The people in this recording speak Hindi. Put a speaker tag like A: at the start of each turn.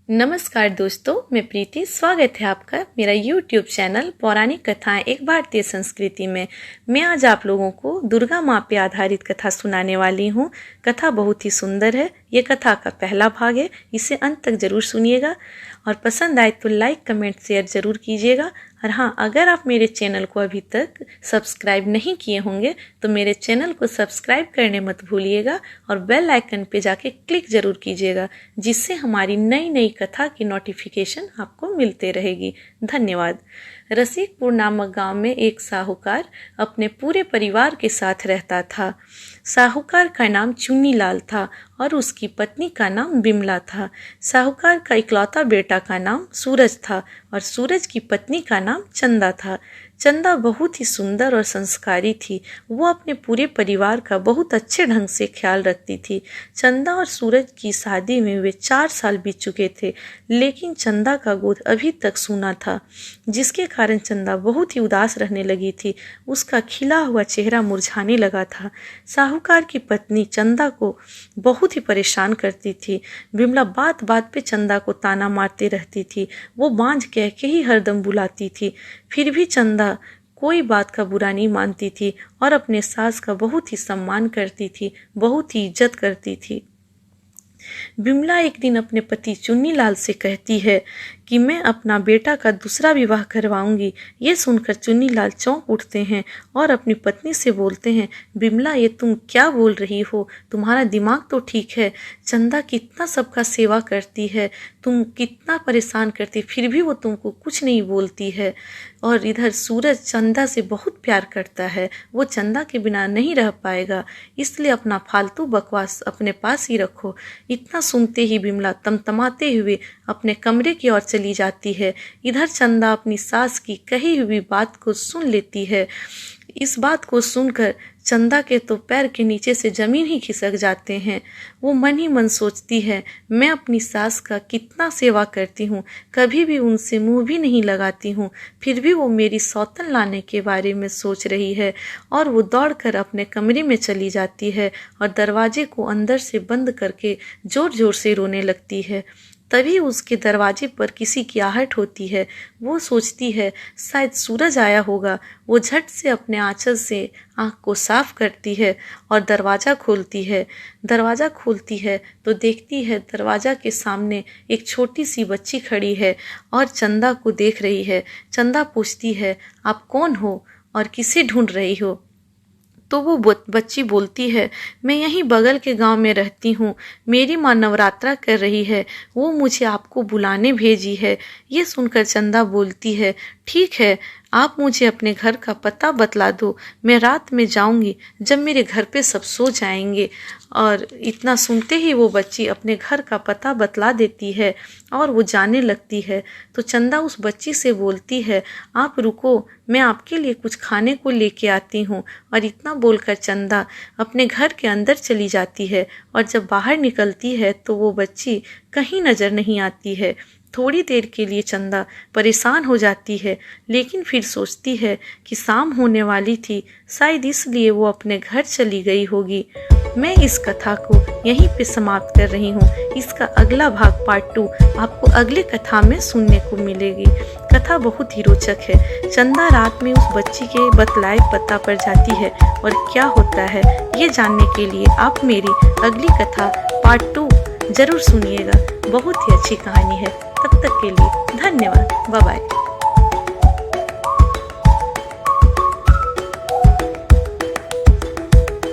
A: नमस्कार दोस्तों, मैं प्रीति। स्वागत है आपका मेरा YouTube चैनल पौराणिक कथाएं एक भारतीय संस्कृति में। मैं आज आप लोगों को दुर्गा माँ पे आधारित कथा सुनाने वाली हूँ। कथा बहुत ही सुंदर है। ये कथा का पहला भाग है, इसे अंत तक जरूर सुनिएगा और पसंद आए तो लाइक कमेंट शेयर जरूर कीजिएगा। और हाँ, अगर आप मेरे चैनल को अभी तक सब्सक्राइब नहीं किए होंगे तो मेरे चैनल को सब्सक्राइब करने मत भूलिएगा और बेल आइकन पे जाके क्लिक जरूर कीजिएगा, जिससे हमारी नई नई कथा की नोटिफिकेशन आपको मिलते रहेगी। धन्यवाद। रसिकपुर नामक गांव में एक साहूकार अपने पूरे परिवार के साथ रहता था। साहूकार का नाम चुन्नी लाल था और उसकी पत्नी का नाम बिमला था। साहूकार का इकलौता बेटा का नाम सूरज था और सूरज की पत्नी का नाम चंदा था। चंदा बहुत ही सुंदर और संस्कारी थी। वो अपने पूरे परिवार का बहुत अच्छे ढंग से ख्याल रखती थी। चंदा और सूरज की शादी में वे 4 साल बीत चुके थे, लेकिन चंदा का गोद अभी तक सूना था, जिसके कारण चंदा बहुत ही उदास रहने लगी थी। उसका खिला हुआ चेहरा मुरझाने लगा था। साहूकार की पत्नी चंदा को बहुत ही परेशान करती थी। बिमला बात बात पे चंदा को ताना मारती रहती थी। वो बांझ कह के ही हरदम बुलाती थी। फिर भी चंदा कोई बात का बुरा नहीं मानती थी और अपने सास का बहुत ही सम्मान करती थी, बहुत ही इज्जत करती थी। बिमला एक दिन अपने पति चुन्नी लाल से कहती है कि मैं अपना बेटा का दूसरा विवाह करवाऊंगी। ये सुनकर चुन्नी लाल चौंक उठते हैं और अपनी पत्नी से बोलते हैं, बिमला, ये तुम क्या बोल रही हो? तुम्हारा दिमाग तो ठीक है। चंदा कितना सबका सेवा करती है, तुम कितना परेशान करती, फिर भी वो तुमको कुछ नहीं बोलती है। और इधर सूरज चंदा से बहुत प्यार करता है, वो चंदा के बिना नहीं रह पाएगा, इसलिए अपना फालतू बकवास अपने पास ही रखो। इतना सुनते ही बिमला तमतमाते हुए अपने कमरे की ओर चली जाती है। इधर चंदा अपनी सास की कही हुई बात को सुन लेती है। इस बात को सुनकर चंदा के तो पैर के नीचे से जमीन ही खिसक जाते हैं। वो मन ही मन सोचती है, मैं अपनी सास का कितना सेवा करती हूँ, कभी भी उनसे मुंह भी नहीं लगाती हूँ, फिर भी वो मेरी सौतन लाने के बारे में सोच रही है। और वो दौड़कर अपने कमरे में चली जाती है और दरवाजे को अंदर से बंद करके जोर जोर से रोने लगती है। तभी उसके दरवाजे पर किसी की आहट होती है। वो सोचती है शायद सूरज आया होगा। वो झट से अपने आंचल से आंख को साफ करती है और दरवाज़ा खोलती है। दरवाज़ा खोलती है तो देखती है दरवाज़ा के सामने एक छोटी सी बच्ची खड़ी है और चंदा को देख रही है। चंदा पूछती है, आप कौन हो और किसे ढूंढ रही हो? तो वो बच्ची बोलती है, मैं यहीं बगल के गांव में रहती हूँ, मेरी माँ नवरात्रा कर रही है, वो मुझे आपको बुलाने भेजी है। ये सुनकर चंदा बोलती है, ठीक है, आप मुझे अपने घर का पता बतला दो, मैं रात में जाऊंगी जब मेरे घर पे सब सो जाएंगे। और इतना सुनते ही वो बच्ची अपने घर का पता बतला देती है और वो जाने लगती है। तो चंदा उस बच्ची से बोलती है, आप रुको, मैं आपके लिए कुछ खाने को लेके आती हूँ। और इतना बोलकर चंदा अपने घर के अंदर चली जाती है और जब बाहर निकलती है तो वो बच्ची कहीं नजर नहीं आती है। थोड़ी देर के लिए चंदा परेशान हो जाती है, लेकिन फिर सोचती है कि शाम होने वाली थी, शायद इसलिए वो अपने घर चली गई होगी। मैं इस कथा को यहीं पे समाप्त कर रही हूँ। इसका अगला भाग पार्ट 2 आपको अगले कथा में सुनने को मिलेगी। कथा बहुत ही रोचक है। चंदा रात में उस बच्ची के बतलाए पता पर जाती है और क्या होता है ये जानने के लिए आप मेरी अगली कथा पार्ट 2 जरूर सुनिएगा। बहुत ही अच्छी कहानी है। तब तक के लिए धन्यवाद। Bye bye.